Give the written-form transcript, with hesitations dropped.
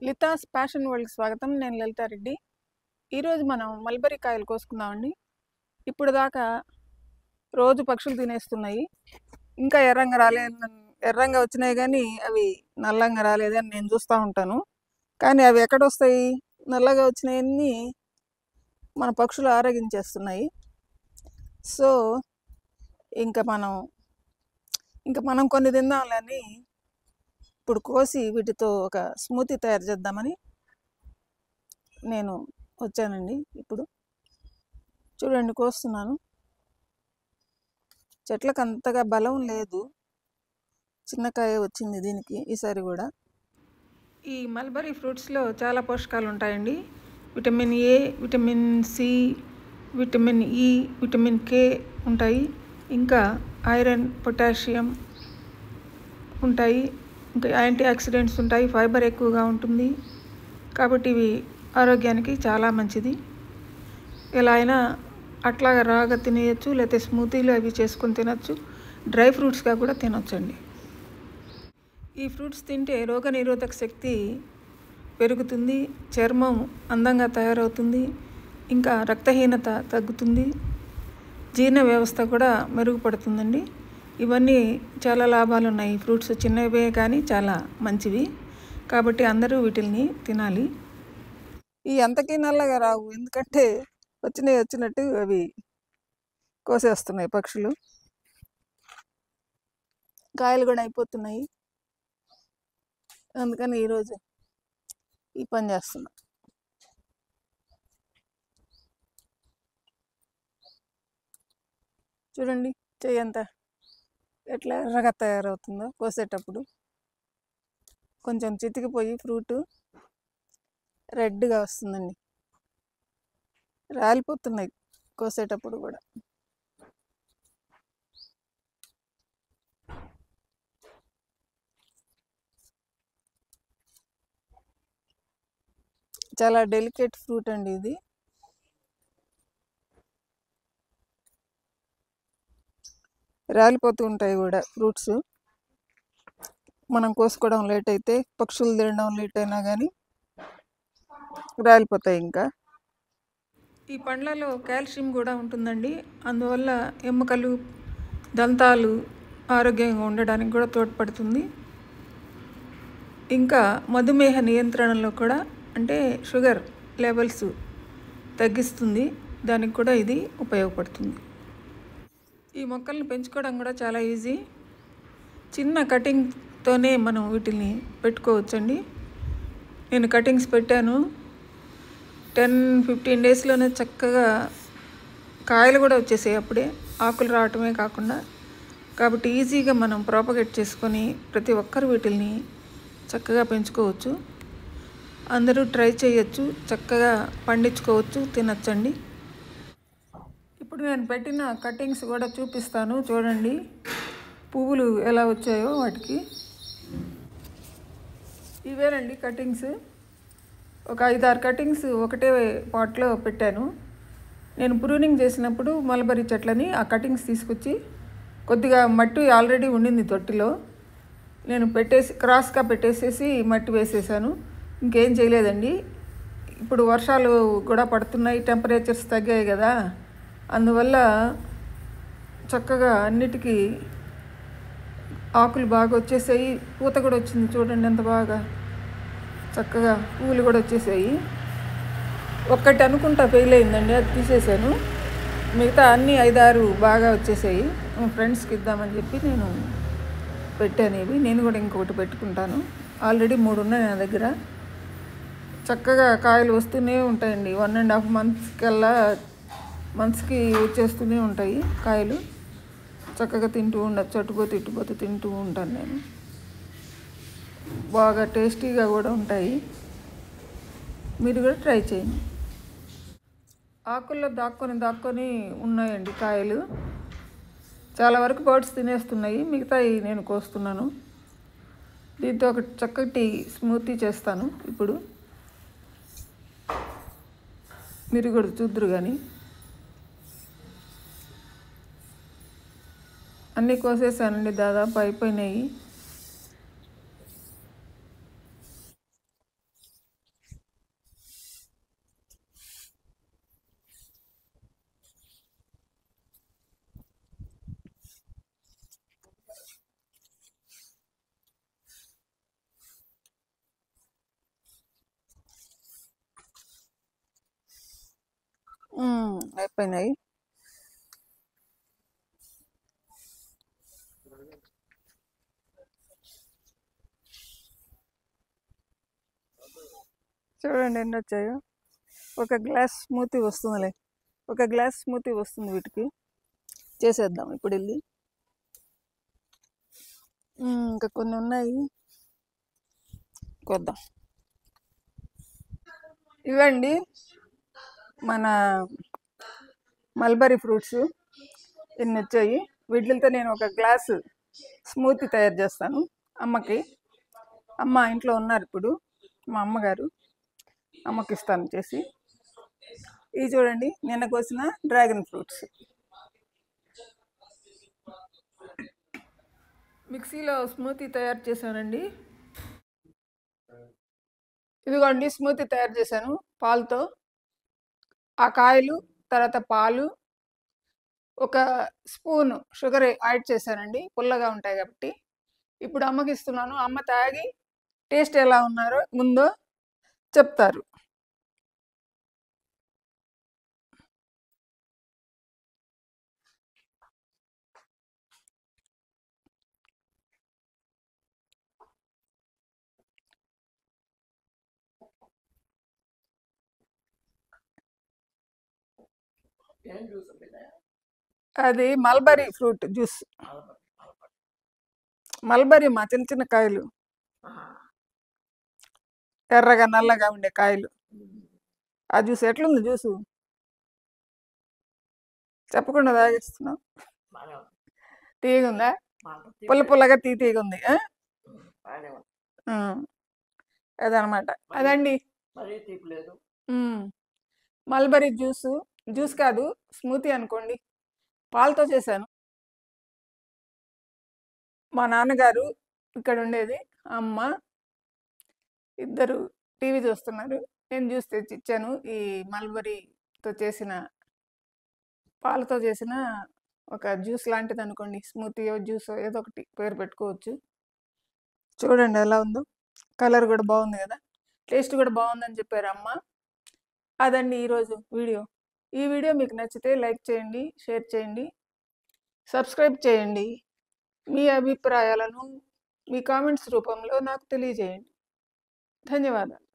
లితాస్ passion వరల్డ్‌కి స్వాగతం. నేను లలితారెడ్డి. ఈరోజు మనం మల్బరీ కాయలు కోసుకుందామండి. ఇప్పుడు దాకా రోజు పక్షులు తినేస్తున్నాయి. ఇంకా ఎర్రంగా వచ్చినాయి గానీ, అవి నల్లంగా రాలేదని నేను చూస్తా ఉంటాను. కానీ అవి ఎక్కడొస్తాయి? నల్లగా వచ్చినయన్నీ మన పక్షులు ఆరగించేస్తున్నాయి. సో, ఇంక మనం కొన్ని తిందాంలే అని ఇప్పుడు కోసి వీటితో ఒక స్మూతీ తయారు చేద్దామని నేను వచ్చానండి. ఇప్పుడు చూడండి కోస్తున్నాను. చెట్లకు అంతగా బలం లేదు, చిన్న కాయ వచ్చింది దీనికి ఈసారి కూడా. ఈ మల్బరీ ఫ్రూట్స్లో చాలా పోషకాలు ఉంటాయండి. Vitamin A, vitamin C, vitamin E, vitamin K ఉంటాయి. ఇంకా ఐరన్, పొటాషియం ఉంటాయి. ఇంకా యాంటీ ఆక్సిడెంట్స్ ఉంటాయి. ఫైబర్ ఎక్కువగా ఉంటుంది. కాబట్టి ఇవి ఆరోగ్యానికి చాలా మంచిది. ఎలా అయినా అట్లాగా రాగా తినేయచ్చు, లేకపోతే స్మూతీలు అవి చేసుకొని తినచ్చు. డ్రై ఫ్రూట్స్గా కూడా తినొచ్చండి. ఈ ఫ్రూట్స్ తింటే రోగనిరోధక శక్తి పెరుగుతుంది, చర్మం అందంగా తయారవుతుంది, ఇంకా రక్తహీనత తగ్గుతుంది, జీర్ణ వ్యవస్థ కూడా మెరుగుపడుతుందండి. ఇవన్నీ చాలా లాభాలు ఉన్నాయి. ఫ్రూట్స్ చిన్నవే కానీ చాలా మంచివి. కాబట్టి అందరూ వీటిల్ని తినాలి. ఈ అంతకీ నల్లగా రావు, ఎందుకంటే వచ్చినట్టు అవి కోసేస్తున్నాయి పక్షులు. కాయలు కూడా అయిపోతున్నాయి. అందుకని ఈరోజు ఈ పని చేస్తున్నా. చూడండి చెయ్యి అంతా ఎట్లా ఎర్రగా తయారవుతుందో కోసేటప్పుడు. కొంచెం చితికిపోయి ఫ్రూటు రెడ్గా వస్తుందండి. రాలిపోతున్నాయి కోసేటప్పుడు కూడా. చాలా డెలికేట్ ఫ్రూట్ అండి ఇది. రాలిపోతూ ఉంటాయి కూడా ఫ్రూట్స్. మనం కోసుకోవడం లేట్ అయితే, పక్షులు తినడం లేట్ అయినా కానీ రాలిపోతాయి. ఇంకా ఈ పండ్లలో కాల్షియం కూడా ఉంటుందండి. అందువల్ల ఎముకలు, దంతాలు ఆరోగ్యంగా ఉండడానికి కూడా తోడ్పడుతుంది. ఇంకా మధుమేహ నియంత్రణలో కూడా, అంటే షుగర్ లెవెల్స్ తగ్గిస్తుంది, దానికి కూడా ఇది ఉపయోగపడుతుంది. ఈ మొక్కల్ని పెంచుకోవడం కూడా చాలా ఈజీ. చిన్న కటింగ్తోనే మనం వీటిని పెట్టుకోవచ్చండి. నేను కటింగ్స్ పెట్టాను. 10-15 డేస్లోనే చక్కగా కాయలు కూడా వచ్చేసాయి అప్పుడే, ఆకులు రావటమే కాకుండా. కాబట్టి ఈజీగా మనం ప్రాపగేట్ చేసుకొని ప్రతి ఒక్కరు వీటిల్ని చక్కగా పెంచుకోవచ్చు. అందరూ ట్రై చేయొచ్చు, చక్కగా పండించుకోవచ్చు, తినచ్చండి. ఇప్పుడు నేను పెట్టిన కటింగ్స్ కూడా చూపిస్తాను. చూడండి పువ్వులు ఎలా వచ్చాయో వాటికి. ఇవేనండి కటింగ్స్. ఒక 5-6 కటింగ్స్ ఒకటే పాట్లో పెట్టాను. నేను ప్రూనింగ్ చేసినప్పుడు మల్బరీ చెట్లని ఆ కటింగ్స్ తీసుకొచ్చి, కొద్దిగా మట్టి ఆల్రెడీ ఉండింది తొట్టిలో, నేను క్రాస్గా పెట్టేసేసి మట్టి వేసేసాను. ఇంకేం చేయలేదండి. ఇప్పుడు వర్షాలు కూడా పడుతున్నాయి, టెంపరేచర్స్ తగ్గాయి కదా, అందువల్ల చక్కగా అన్నిటికీ ఆకులు బాగా వచ్చేసాయి. పూత కూడా వచ్చింది చూడండి ఎంత బాగా, చక్కగా పువ్వులు కూడా వచ్చేసాయి. ఒక్కటి అనుకుంటా ఫెయిల్ అయిందండి, అది తీసేసాను. మిగతా అన్నీ 5-6 బాగా వచ్చేసాయి. ఫ్రెండ్స్కి ఇద్దామని చెప్పి నేను పెట్టాను ఇవి. నేను కూడా ఇంకొకటి పెట్టుకుంటాను. ఆల్రెడీ 3 ఉన్నాయి నా దగ్గర. చక్కగా కాయలు వస్తూనే ఉంటాయండి. 1.5 మంత్స్కి వచ్చేస్తూనే ఉంటాయి కాయలు. చక్కగా తింటూ ఉండొచ్చు, అటుపోతే తింటూ ఉంటాను నేను. బాగా టేస్టీగా కూడా ఉంటాయి. మీరు కూడా ట్రై చేయండి. ఆకుల్లో దాక్కొని ఉన్నాయండి కాయలు. చాలా వరకు బర్డ్స్ తినేస్తున్నాయి, మిగతాయి నేను కోస్తున్నాను. దీంతో ఒక చక్కటి స్మూతీ చేస్తాను ఇప్పుడు. మీరు కూడా చూద్దరు కానీ. అన్నీ కోసేసానండి, దాదాపు అయిపోయినాయి. అయిపోయినాయి. చూడండి ఎన్ని వచ్చాయో. ఒక గ్లాస్ స్మూతీ వస్తుందిలే, ఒక గ్లాస్ స్మూతీ వస్తుంది వీటికి. చేసేద్దాం ఇప్పుడు వెళ్ళి. ఇంకా కొన్ని ఉన్నాయి, కొద్దాం. ఇవండి మన మల్బరీ ఫ్రూట్స్. ఇన్ని వచ్చాయి. వీటితో నేను ఒక గ్లాసు స్మూతీ తయారు చేస్తాను అమ్మకి. అమ్మ ఇంట్లో ఉన్నారు ఇప్పుడు, మా అమ్మగారు. అమ్మకి ఇస్తాను చేసి. ఇవి చూడండి, నిన్న కోసిన డ్రాగన్ ఫ్రూట్స్. మిక్సీలో స్మూతీ తయారు చేశానండి. ఇదిగోండి స్మూతీ తయారు చేశాను పాలతో. ఆ కాయలు, తర్వాత పాలు, ఒక స్పూన్ షుగర్ యాడ్ చేశానండి, పుల్లగా ఉంటాయి కాబట్టి. ఇప్పుడు అమ్మకి ఇస్తున్నాను. అమ్మ తాగి టేస్ట్ ఎలా ఉందో చెప్తారు. అది మల్బరీ ఫ్రూట్ జ్యూస్. మల్బరీ మా చిన్న చిన్న కాయలు, ఎర్రగా నల్లగా ఉండే కాయలు. ఆ జ్యూస్ ఎట్లుంది? జ్యూసు చెప్పకుండా తాగేస్తున్నావు. తీగుందా? పుల్ల పుల్లగా తీగా ఉంది. అదనమాట. అదండి మల్బరీ జ్యూసు. జ్యూస్ కాదు, స్మూతీ అనుకోండి. పాలతో చేశాను. మా నాన్నగారు ఇక్కడ ఉండేది, అమ్మ ఇద్దరు టీవీ చూస్తున్నారు. నేను జ్యూస్ తెచ్చి ఇచ్చాను. ఈ మల్బరీతో చేసిన, పాలతో చేసిన ఒక జ్యూస్ లాంటిది అనుకోండి. స్మూతీయో జ్యూసో ఏదో ఒకటి పేరు పెట్టుకోవచ్చు. చూడండి ఎలా ఉందో. కలర్ కూడా బాగుంది కదా, టేస్ట్ కూడా బాగుందని చెప్పారు అమ్మ. అదండి ఈరోజు వీడియో. ఈ వీడియో మీకు నచ్చితే లైక్ చేయండి, షేర్ చేయండి, సబ్స్క్రైబ్ చేయండి. మీ అభిప్రాయాలను మీ కామెంట్స్ రూపంలో నాకు తెలియజేయండి. ధన్యవాదాలు.